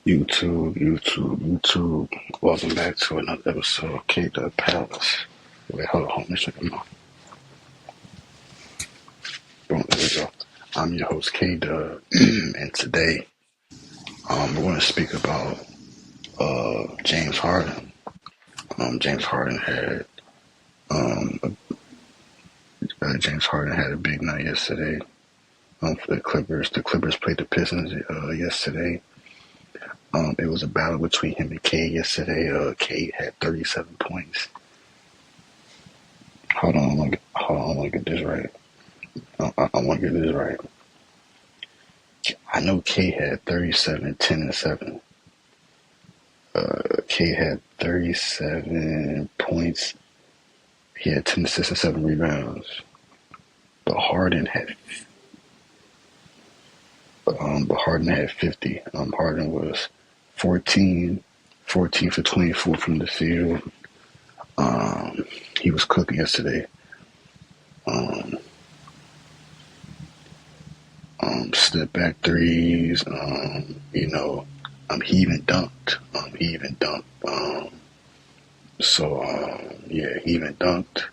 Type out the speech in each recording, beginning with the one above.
YouTube. Welcome back to another episode of K the Palace. Wait, hold on, let me check them out. Boom, there we go. I'm your host K Dub, and today we're going to speak about James Harden. James Harden had a big night yesterday for the Clippers. The Clippers played the Pistons yesterday. It was a battle between him and K yesterday. K had 37 points. Hold on, I want to get this right. I want to get this right. I know K had 37, 10, and 7. K had 37 points. He had 10 assists and 7 rebounds. But Harden had 50. Harden was 14 for 24 from the field. He was cooking yesterday. Step back threes. He even dunked. He even dunked.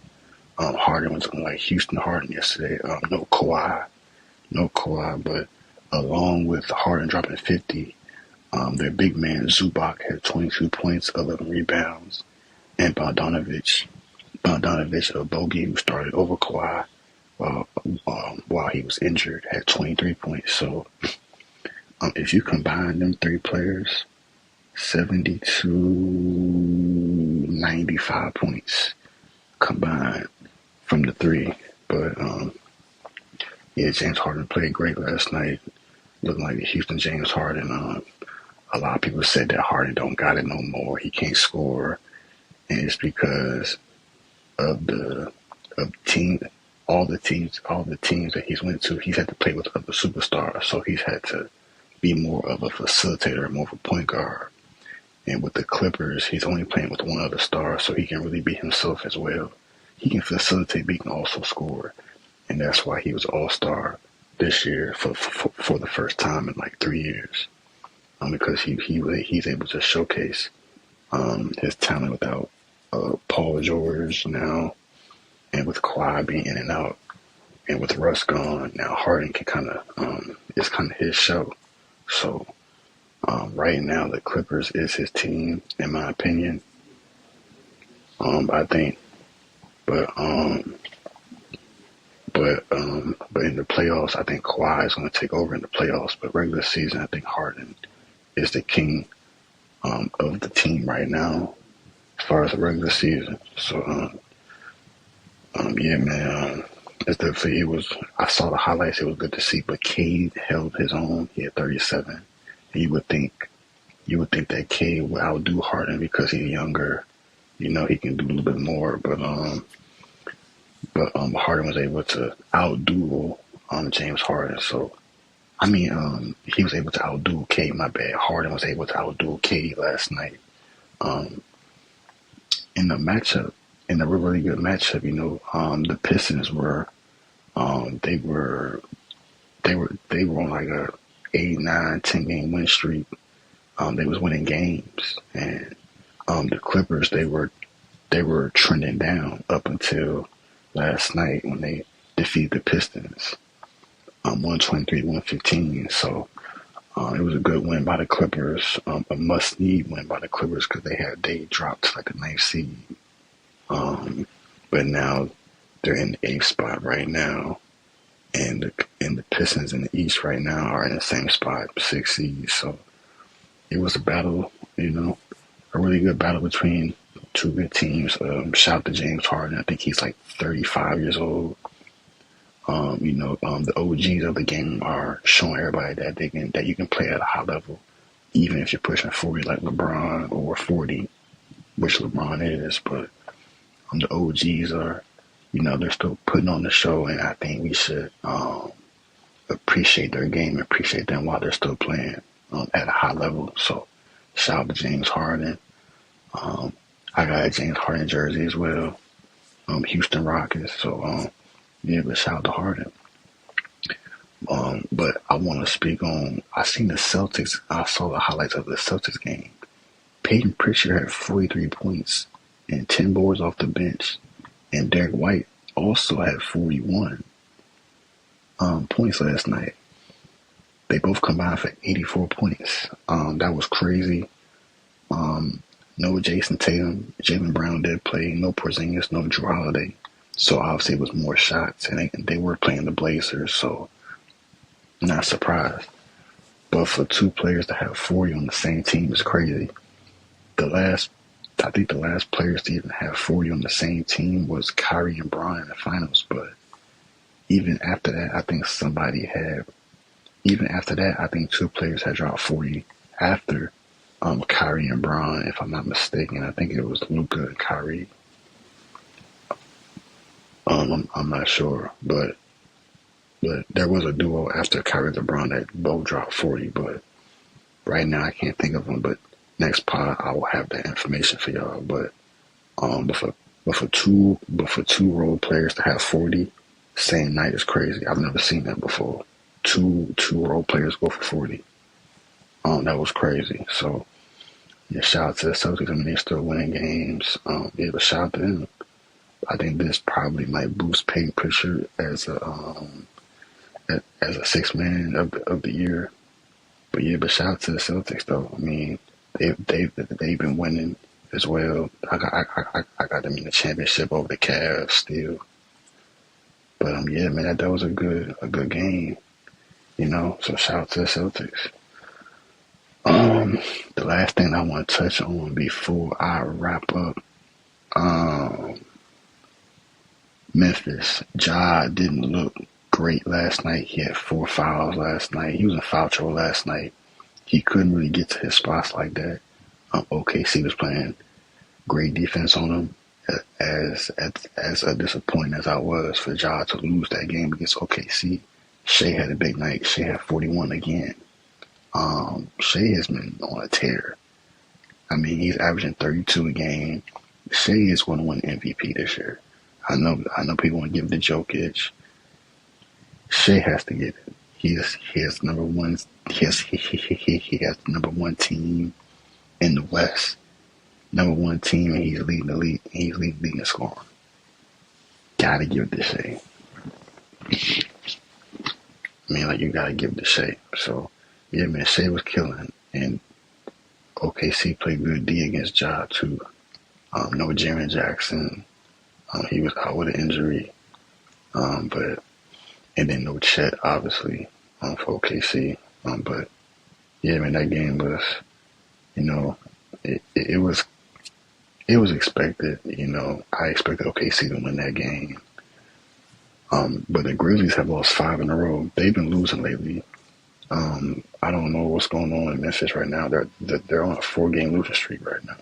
Harden was like Houston Harden yesterday. No Kawhi, but along with Harden dropping 50, their big man Zubac had 22 points, 11 rebounds, and Bogdanovich, a bogey who started over Kawhi while he was injured, had 23 points. So if you combine them three players, 72, 95 points combined from the three. But James Harden played great last night. Looking like the Houston James Harden. A lot of people said that Harden don't got it no more. He can't score, and it's because of all the teams that he's went to. He's had to play with other superstars, so he's had to be more of a facilitator, more of a point guard. And with the Clippers, he's only playing with one other star, so he can really be himself as well. He can facilitate, but he can also score, and that's why he was All-Star this year for the first time in like 3 years, because he's able to showcase his talent without Paul George now, and with Kawhi being in and out, and with Russ gone, now Harden can it's kind of his show. So right now the Clippers is his team, in my opinion. I think, but in the playoffs, I think Kawhi is going to take over in the playoffs. But regular season, I think Harden is the king of the team right now, as far as the regular season. So yeah, man. It's definitely I saw the highlights. It was good to see. But K held his own. He had 37. And you would think that K would outdo Harden because he's younger. He can do a little bit more. But Harden was able to outdo James Harden. So he was able to outdo K. My bad. Harden was able to outdo K last night. In the matchup. In a really good matchup, the Pistons were on like a 8, 9, 10 game win streak. They was winning games, and the Clippers they were trending down up until last night when they defeated the Pistons 123-115. So it was a good win by the Clippers, a must need win by the Clippers because they dropped to like the 9th seed. But now they're in the 8th spot right now, and the Pistons in the East right now are in the same spot, 6th seed. So it was a battle, a really good battle between two good teams. Shout out to James Harden. I think he's like 35 years old. The OGs of the game are showing everybody that you can play at a high level, even if you're pushing 40 like LeBron or 40, which LeBron is, but the OGs are, they're still putting on the show, and I think we should appreciate their game, appreciate them while they're still playing at a high level. So, shout out to James Harden. I got a James Harden jersey as well, Houston Rockets. So, but shout out to Harden. But I want to speak on. I seen the Celtics. I saw the highlights of the Celtics game. Peyton Pritchard had 43 points and 10 boards off the bench, and Derek White also had 41 points last night. They both combined for 84 points. That was crazy. No Jason Tatum, Jaylen Brown did play. No Porzingis, no Drew Holiday. So obviously it was more shots, and they were playing the Blazers. So not surprised. But for two players to have 40 on the same team is crazy. I think the last players to even have 40 on the same team was Kyrie and Bron in the finals. But even after that, I think two players had dropped 40 after Kyrie and Bron, if I'm not mistaken. I think it was Luka and Kyrie. I'm not sure, but there was a duo after Kyrie and LeBron that both dropped 40. But right now I can't think of them. But next pod I will have that information for y'all. But for two role players to have 40 same night is crazy. I've never seen that before. Two role players go for 40. That was crazy. So yeah, shout out to the Celtics. I mean, they're still winning games. Yeah, but shout out to them. I think this probably might boost Peyton Pritchard as a sixth man of the year. But yeah, but shout out to the Celtics though. I mean, they've been winning as well. I got them in the championship over the Cavs still. But yeah, man, that was a good game. You know, so shout out to the Celtics. The last thing I want to touch on before I wrap up, Memphis. Ja didn't look great last night. He had 4 fouls last night. He was in foul trouble last night. He couldn't really get to his spots like that. OKC was playing great defense on him. As a disappointing as I was for Ja to lose that game against OKC, Shea had a big night. Shea had 41 again. Shea has been on a tear. I mean, he's averaging 32 a game. Shea is going to win MVP this year. I know people want to give it to Jokic. Shea has to get it. He has number one. He has the number one team in the West. Number one team, and he's leading the league. He's leading the scoring. Gotta give it to Shea. I mean, you gotta give it to Shea. So yeah, man, Shea was killing, and OKC played good D against Ja too. No Jaren Jackson. He was out with an injury. And then no Chet, obviously, for OKC. But yeah, man, that game was, it was expected. I expected OKC to win that game. But the Grizzlies have lost 5 in a row. They've been losing lately. I don't know what's going on in Memphis right now. They're on a 4-game losing streak right now.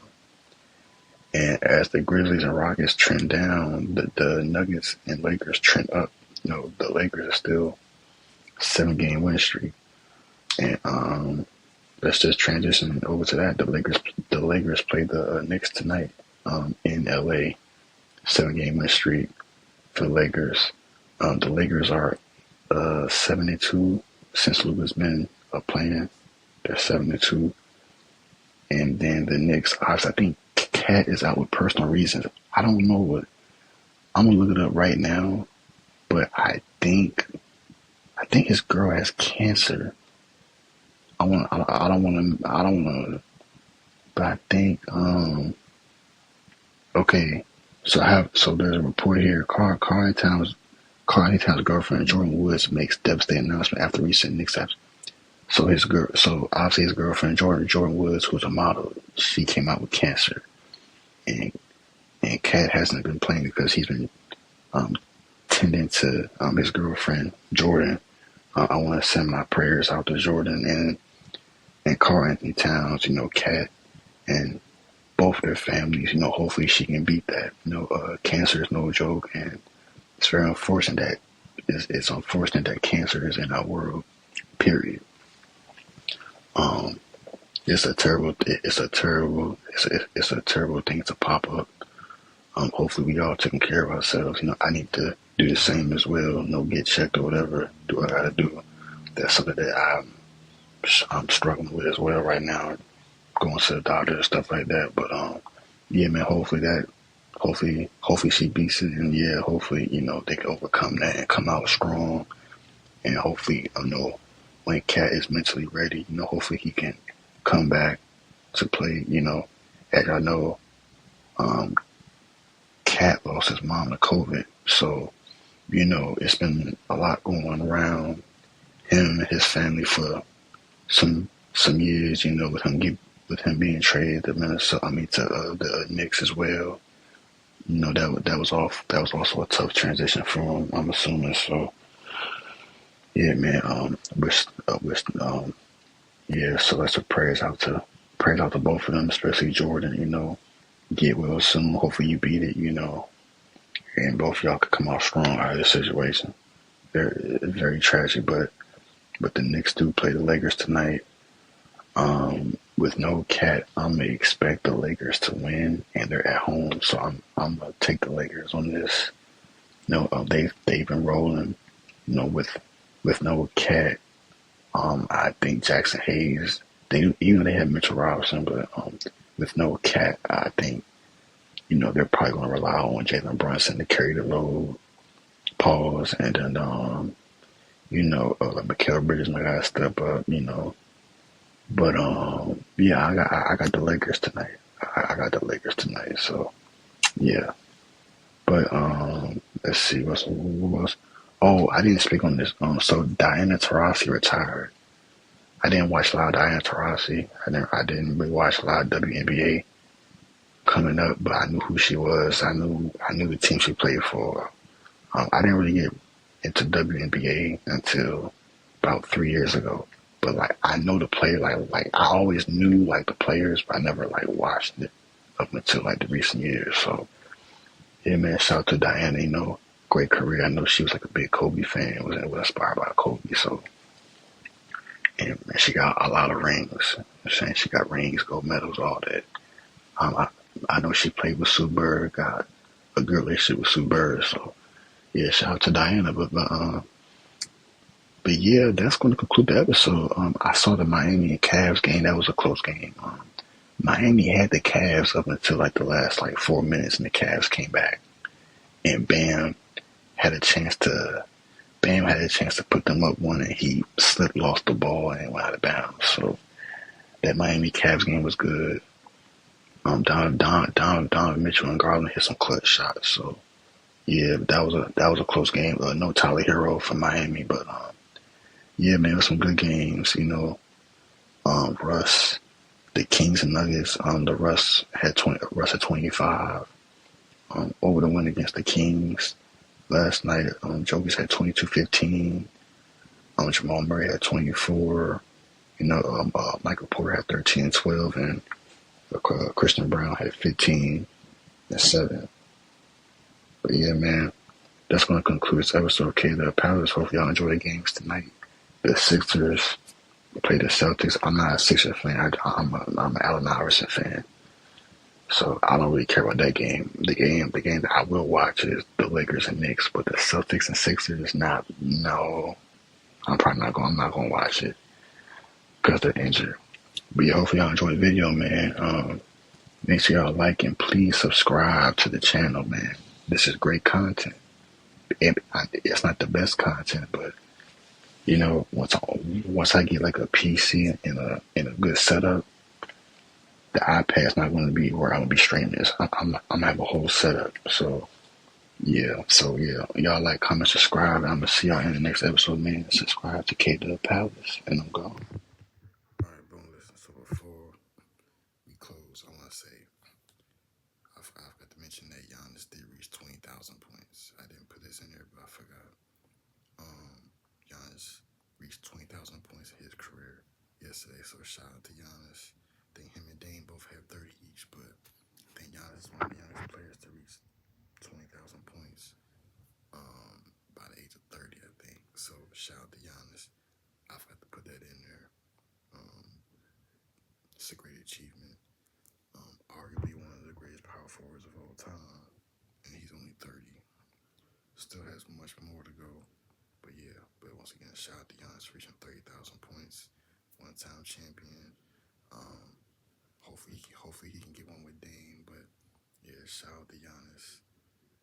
And as the Grizzlies and Rockets trend down, the Nuggets and Lakers trend up. The Lakers are still 7-game winning streak. And let's just transition over to that. The Lakers play the Knicks tonight in LA. 7-game winning streak for the Lakers. The Lakers are 72 since Luka's been playing. They're 72. And then the Knicks, obviously, I think Cat is out with personal reasons. I don't know what. I'm gonna look it up right now, but I think his girl has cancer. I don't want to. But I think okay. So there's a report here. Carl Towns' girlfriend Jordan Woods makes devastating announcement after recent Knicks absence. So obviously his girlfriend Jordan Woods, who's a model, she came out with cancer, and Cat hasn't been playing because he's been tending to his girlfriend Jordan. I want to send my prayers out to Jordan and Carl Anthony Towns. Cat and both their families. Hopefully she can beat that. Cancer is no joke, and it's very unfortunate it's unfortunate that cancer is in our world. Period. It's a terrible thing to pop up. Hopefully we all taking care of ourselves. I need to do the same as well. Get checked or whatever. Do what I gotta do. that's something that I'm struggling with as well right now, going to the doctor and stuff like that. But yeah, man, hopefully she beats it, and yeah, hopefully they can overcome that and come out strong, and hopefully when Cat is mentally ready, hopefully he can come back to play. As I know, um, Cat lost his mom to COVID, so it's been a lot going around him and his family for some years. With him being traded to Minnesota, to the Knicks as well. That was also a tough transition for him, I'm assuming. So yeah, man. Yeah. So let's prayers out to both of them, especially Jordan. Get well soon. Hopefully you beat it. And both of y'all could come out strong out of this situation. Very tragic, but the Knicks do play the Lakers tonight. With no Cat, I'm gonna expect the Lakers to win, and they're at home, so I'm gonna take the Lakers on this. They've been rolling. With no Cat, I think Jackson Hayes. They have Mitchell Robinson, but with no Cat, I think they're probably gonna rely on Jalen Brunson to carry the load. Pause, and then Mikal Bridges might gotta step up. But yeah, I got the Lakers tonight. I got the Lakers tonight. So yeah. But let's see what else. Oh, I didn't speak on this. So Diana Taurasi retired. I didn't watch a lot of Diana Taurasi. I didn't really watch a lot of WNBA coming up, but I knew who she was. I knew the team she played for. I didn't really get into WNBA until about 3 years ago. But like I know the player, like I always knew like the players, but I never like watched it up until like the recent years. So yeah, man, shout out to Diana. Great career. I know she was like a big Kobe fan. Was inspired by Kobe. So and man, she got a lot of rings. I'm saying she got rings, gold medals, all that. I know she played with Sue Bird, got a good relationship with Sue Bird. So yeah, shout out to Diana. But yeah, that's going to conclude the episode. I saw the Miami and Cavs game. That was a close game. Miami had the Cavs up until like the last like 4 minutes, and the Cavs came back, and had a chance to Bam had a chance to put them up one, and he slipped, lost the ball, and went out of bounds. So that Miami Cavs game was good. Donovan Mitchell and Garland hit some clutch shots. So yeah, that was a close game. No Tyler Hero from Miami, but yeah, man, it was some good games. Russ, the Kings and Nuggets. The Russ had 25 over the win against the Kings last night. Jokic had 22-15. Jamal Murray had 24. Michael Porter had 13 and 12, and Christian Brown had 15 and 7. But yeah, man, that's going to conclude this episode of K-Dub Palace. Hope y'all enjoy the games tonight. The Sixers play the Celtics. I'm not a Sixers fan. I'm an Allen Iverson fan. So I don't really care about that game. The game that I will watch is the Lakers and Knicks, but the Celtics and Sixers, not. No, I'm not gonna watch it because they're injured. But yeah, hopefully y'all enjoy the video, man. Make sure y'all like and please subscribe to the channel, man. This is great content. It's not the best content, but once I get like a PC and a good setup, the iPad's not going to be where I'm going to be streaming this. I'm going to have a whole setup. So yeah, y'all like, comment, subscribe, and I'm going to see y'all in the next episode, man. Subscribe to K-Dub Palace, and I'm gone. All right, boom, listen. So before we close, I want to say I forgot to mention that Giannis did reach 20,000 points. I didn't put this in there, but I forgot. Giannis reached 20,000 points in his career yesterday, so shout out to Giannis. I think him and Dame both have 30 each, but I think Giannis is one of the youngest players to reach 20,000 points by the age of 30, I think. So shout out to Giannis. I forgot to put that in there. It's a great achievement. Arguably one of the greatest power forwards of all time, and he's only 30. Still has much more to go. But yeah, but once again, shout out to Giannis reaching 30,000 points, one-time champion. Um, hopefully he can get one with Dame. But yeah, shout out to Giannis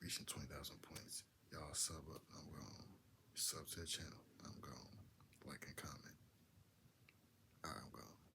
reaching 20,000 points. Y'all sub up. I'm gone. Sub to the channel. I'm gone. Like and comment. I'm gone.